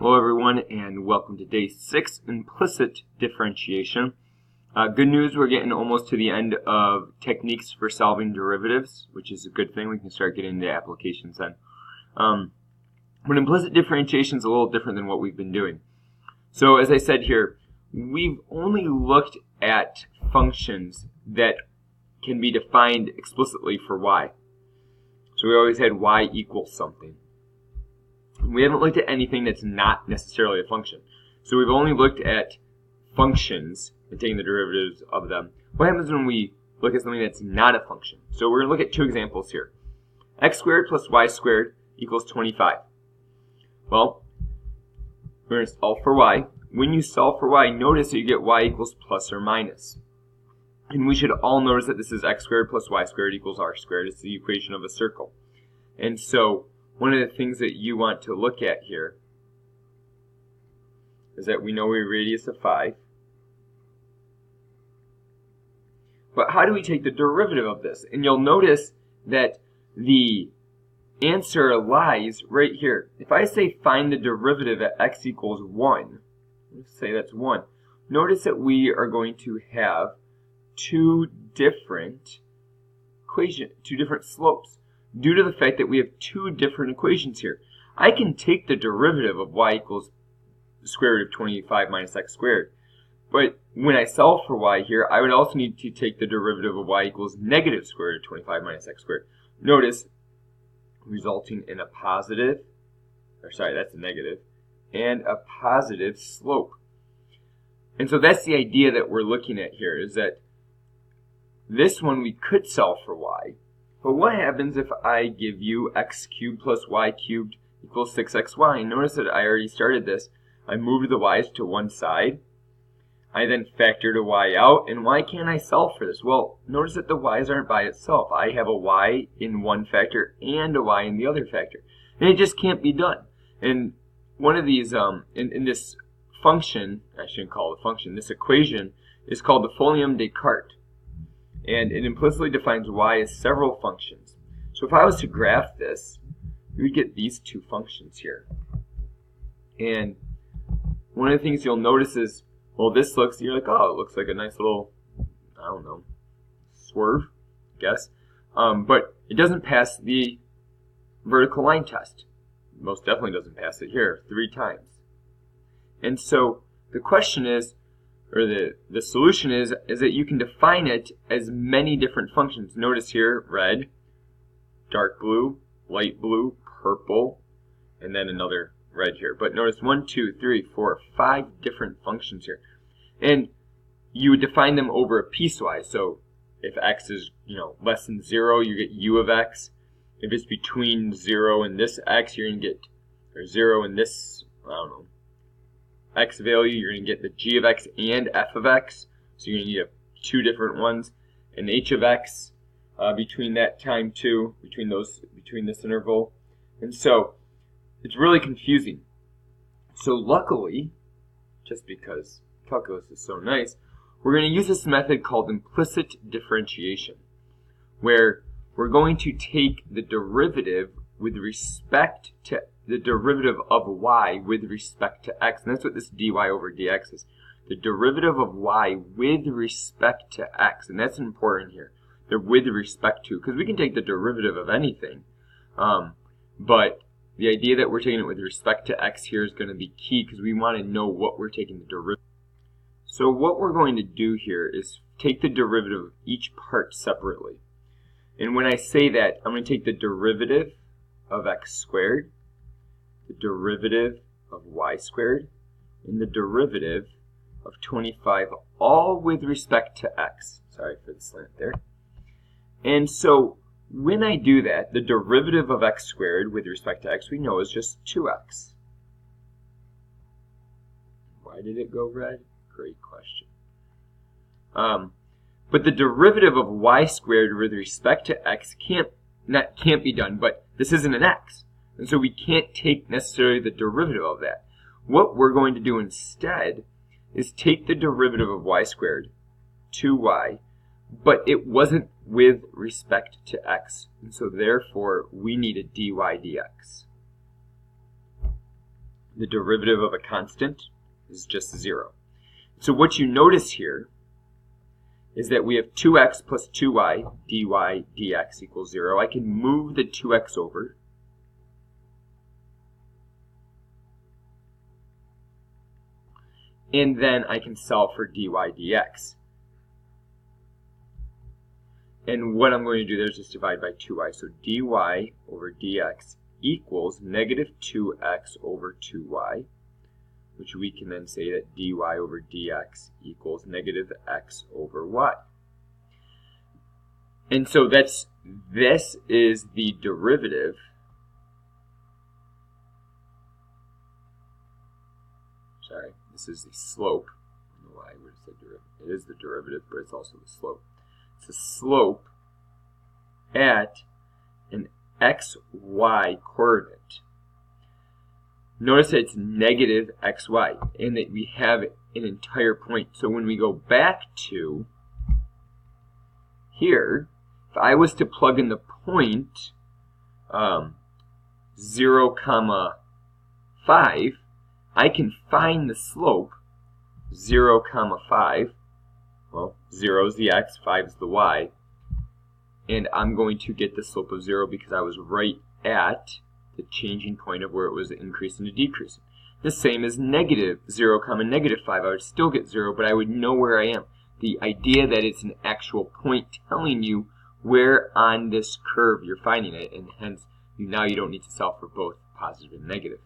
Hello everyone and welcome to day 6, Implicit Differentiation. Good news, we're getting almost to the end of techniques for solving derivatives, which is a good thing. We can start getting into applications then. But implicit differentiation is a little different than what we've been doing. So as I said here, we've only looked at functions that can be defined explicitly for y. So we always had y equals something. We haven't looked at anything that's not necessarily a function. So we've only looked at functions and taking the derivatives of them. What happens when we look at something that's not a function? So we're going to look at two examples here. X squared plus y squared equals 25. Well, we're going to solve for y. When you solve for y, notice that you get y equals plus or minus. And we should all notice that this is x squared plus y squared equals r squared. It's the equation of a circle. And so one of the things that you want to look at here is that we know we have a radius of 5. But how do we take the derivative of this? And you'll notice that the answer lies right here. If I say find the derivative at x equals 1, let's say that's 1, notice that we are going to have two different slopes, due to the fact that we have two different equations here. I can take the derivative of y equals the square root of 25 minus x squared. But when I solve for y here, I would also need to take the derivative of y equals negative square root of 25 minus x squared. Notice, resulting in a positive, that's a negative, and a positive slope. And so that's the idea that we're looking at here, is that this one we could solve for y. But what happens if I give you x cubed plus y cubed equals 6xy? And notice that I already started this. I moved the y's to one side. I then factored a y out. And why can't I solve for this? Well, notice that the y's aren't by itself. I have a y in one factor and a y in the other factor. And it just can't be done. And one of these, in this function, I shouldn't call it a function, this equation is called the Folium Descartes. And it implicitly defines y as several functions. So if I was to graph this, we would get these two functions here. And one of the things you'll notice is, well, this looks, you're like, oh, it looks like a nice little, I don't know, swerve, I guess. But it doesn't pass the vertical line test. It most definitely doesn't pass it here 3 times. And so the question is, or the solution is that you can define it as many different functions. Notice here, red, dark blue, light blue, purple, and then another red here. But notice 1, 2, 3, 4, 5 different functions here. And you would define them over a piecewise. So if x is, less than 0, you get u of x. If it's between 0 and this x, you're going to get, or 0 and this, I don't know, x value, you're going to get the g of x and f of x. So you're going to need two different ones. And h of x between that time too, between this interval. And so it's really confusing. So luckily, just because calculus is so nice, we're going to use this method called implicit differentiation, where we're going to take the derivative with respect to the derivative of y with respect to x. And that's what this dy over dx is. The derivative of y with respect to x. And that's important here. They're with respect to, because we can take the derivative of anything. But the idea that we're taking it with respect to x here is going to be key, because we want to know what we're taking the derivative. So what we're going to do here is take the derivative of each part separately. And when I say that, I'm going to take the derivative of x squared, the derivative of y squared, and the derivative of 25, all with respect to x. Sorry for the slant there. And so when I do that, the derivative of x squared with respect to x we know is just 2x. Why did it go red? Great question. But the derivative of y squared with respect to x can't be done, but this isn't an x. And so we can't take necessarily the derivative of that. What we're going to do instead is take the derivative of y squared, 2y, but it wasn't with respect to x. And so therefore, we need a dy dx. the derivative of a constant is just 0. So what you notice here is that we have 2x plus 2y dy dx equals 0. I can move the 2x over. And then I can solve for dy dx. And what I'm going to do there is just divide by 2y. So dy over dx equals negative 2x over 2y, which we can then say that dy over dx equals negative x over y. And so this is the derivative this is the slope. I don't know why I would have said derivative. It is the derivative, but it's also the slope. It's the slope at an xy coordinate. Notice that it's negative xy, and that we have an entire point. So when we go back to here, if I was to plug in the point 0, 5, I can find the slope 0, 5. Well, 0 is the x, 5 is the y. And I'm going to get the slope of 0 because I was right at the changing point of where it was increasing to decreasing. The same as negative 0, negative 5. I would still get 0, but I would know where I am. The idea that it's an actual point telling you where on this curve you're finding it, and hence now you don't need to solve for both positive and negative.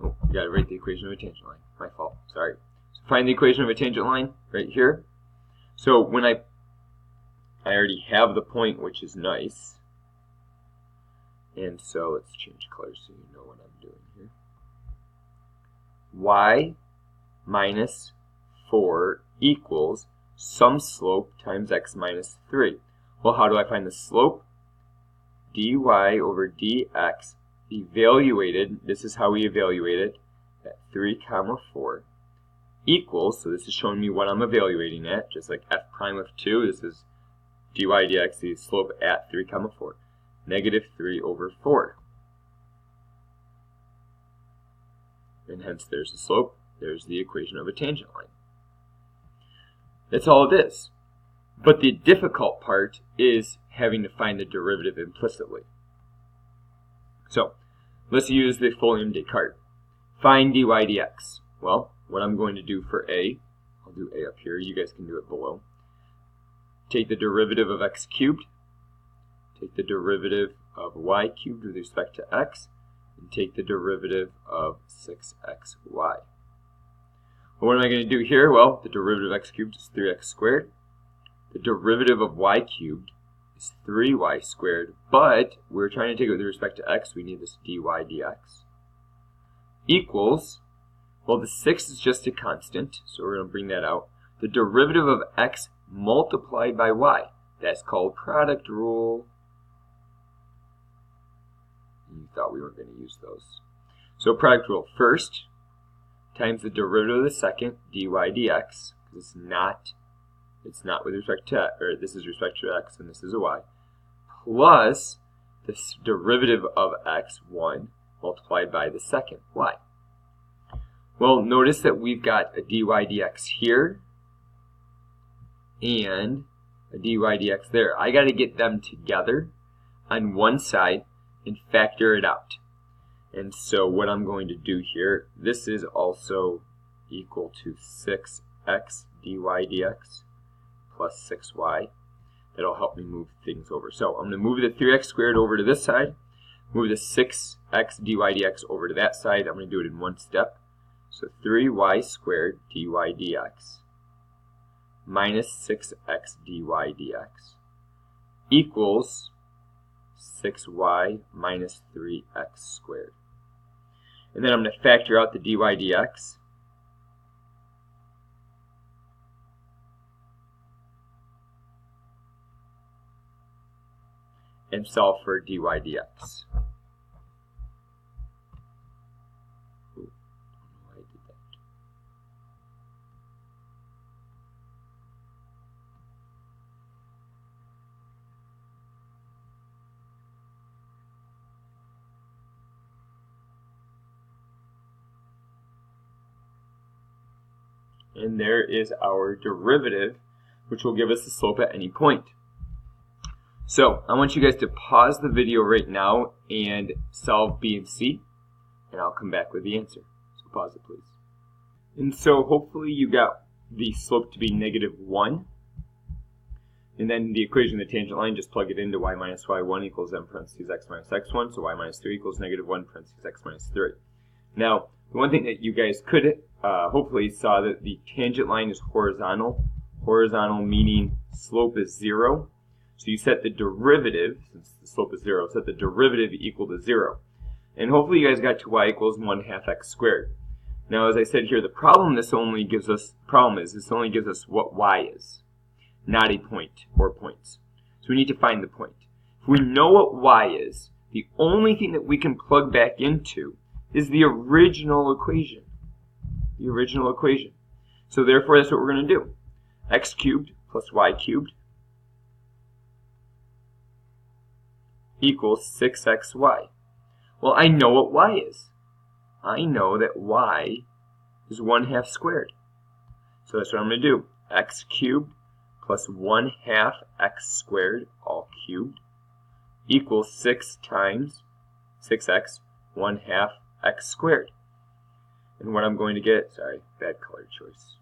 Oh, you gotta write the equation of a tangent line. My fault, sorry. So find the equation of a tangent line right here. So when I already have the point, which is nice. And so let's change colors so you know what I'm doing here. Y minus 4 equals some slope times x minus 3. Well, how do I find the slope? dy over dx evaluated, this is how we evaluate it, at 3, 4, equals, so this is showing me what I'm evaluating at, just like f prime of 2, this is dy dx, the slope at 3, 4, negative 3 over 4. And hence there's the slope, there's the equation of a tangent line. That's all it is. But the difficult part is having to find the derivative implicitly. So, let's use the Folium Descartes. Find dy dx. Well, what I'm going to do for a, I'll do a up here, you guys can do it below. Take the derivative of x cubed, take the derivative of y cubed with respect to x, and take the derivative of 6xy. Well, what am I going to do here? Well, the derivative of x cubed is 3x squared. The derivative of y cubed is 3y squared, but we're trying to take it with respect to x, we need this dy dx. Equals, well, the 6 is just a constant, so we're going to bring that out. The derivative of x multiplied by y, that's called product rule. You thought we weren't going to use those. So product rule, first, times the derivative of the second, dy dx, because it's not with respect to, or this is respect to x and this is a y, plus this derivative of x1 multiplied by the second y. Well, notice that we've got a dy dx here and a dy dx there. I got to get them together on one side and factor it out. And so what I'm going to do here, this is also equal to 6x dy dx plus 6y. That'll help me move things over. So I'm going to move the 3x squared over to this side, move the 6x dy dx over to that side. I'm going to do it in one step. So 3y squared dy dx minus 6x dy dx equals 6y minus 3x squared. And then I'm going to factor out the dy dx. And solve for dy dx. Ooh, I did that. And there is our derivative, which will give us the slope at any point. So I want you guys to pause the video right now and solve B and C, and I'll come back with the answer. So pause it, please. And so hopefully you got the slope to be -1. And then the equation of the tangent line, just plug it into y minus y1 equals m parentheses x minus x1. So y minus 3 equals -1 parentheses x minus 3. Now, the one thing that you guys could hopefully saw that the tangent line is horizontal. Horizontal meaning slope is 0. So you set the derivative, since the slope is 0, set the derivative equal to 0. And hopefully you guys got to y equals 1/2 x squared. Now, as I said here, the problem this only gives us what y is, not a point or points. So we need to find the point. If we know what y is, the only thing that we can plug back into is the original equation. The original equation. So therefore, that's what we're going to do. X cubed plus y cubed equals 6xy. Well, I know what y is. I know that y is 1/2 squared. So that's what I'm going to do. X cubed plus 1/2 x squared, all cubed, equals 6 times 6x, 1/2 x squared. And what I'm going to get, sorry, bad color choice.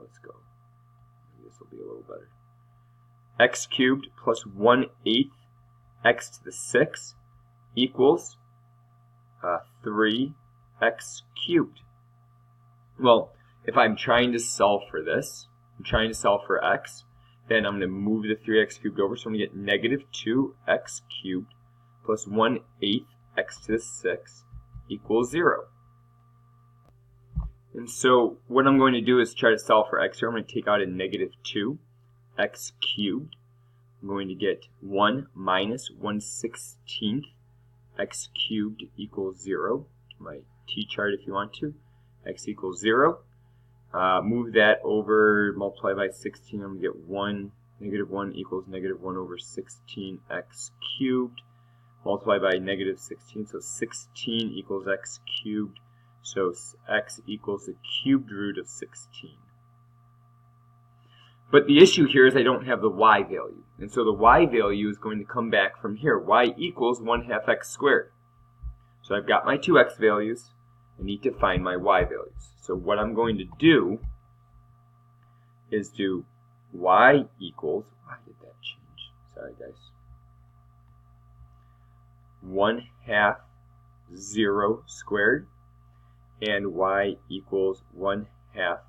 Let's go. Maybe this will be a little better. X cubed plus 1/8 x to the 6 equals 3x cubed. Well, if I'm trying to solve for this, I'm trying to solve for x, then I'm going to move the 3x cubed over, so I'm going to get -2x cubed plus 1/8 x to the 6 equals 0. And so what I'm going to do is try to solve for x here. I'm going to take out a -2x cubed. I'm going to get 1 minus 1/16 x cubed equals 0. To my t-chart if you want to. X equals 0. Move that over, multiply by 16. I'm going to get 1, -1 equals -1 over 16x cubed. Multiply by -16, so 16 equals x cubed. So x equals the cubed root of 16. But the issue here is I don't have the y value. And so the y value is going to come back from here. Y equals 1/2 x squared. So I've got my two x values. I need to find my y values. So what I'm going to do is do y equals, why did that change? Sorry guys. 1/2 0 squared. And y equals 1/2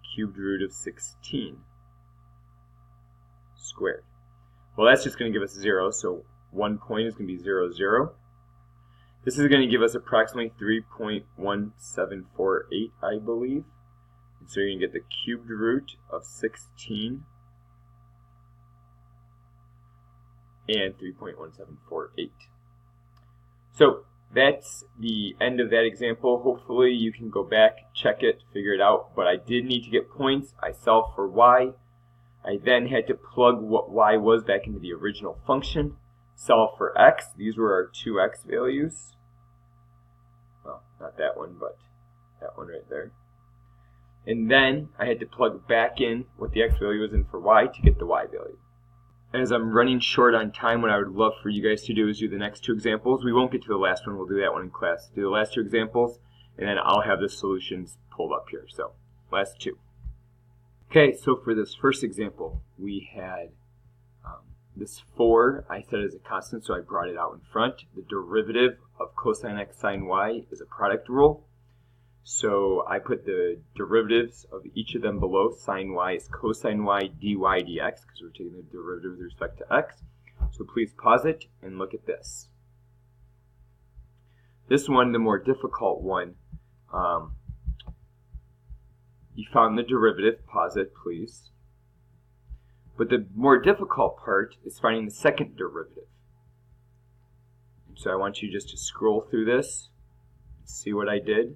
cubed root of 16 squared. Well, that's just going to give us 0, so 1 point is going to be 0, 0. This is going to give us approximately 3.1748, I believe. And so you're going to get the cubed root of 16 and 3.1748. So that's the end of that example. Hopefully you can go back, check it, figure it out. But I did need to get points. I solved for y. I then had to plug what y was back into the original function. Solve for x. These were our two x values. Well, not that one, but that one right there. And then I had to plug back in what the x value was in for y to get the y value. As I'm running short on time, what I would love for you guys to do is do the next two examples. We won't get to the last one. We'll do that one in class. Do the last two examples, and then I'll have the solutions pulled up here. So, last two. Okay, so for this first example, we had this 4 I set as a constant, so I brought it out in front. The derivative of cosine x sine y is a product rule. So I put the derivatives of each of them below. Sine y is cosine y dy dx, because we're taking the derivative with respect to x. So please pause it and look at this. This one, the more difficult one, you found the derivative. Pause it, please. But the more difficult part is finding the second derivative. So I want you just to scroll through this, see what I did,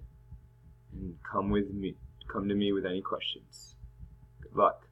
and come to me with any questions. Good luck.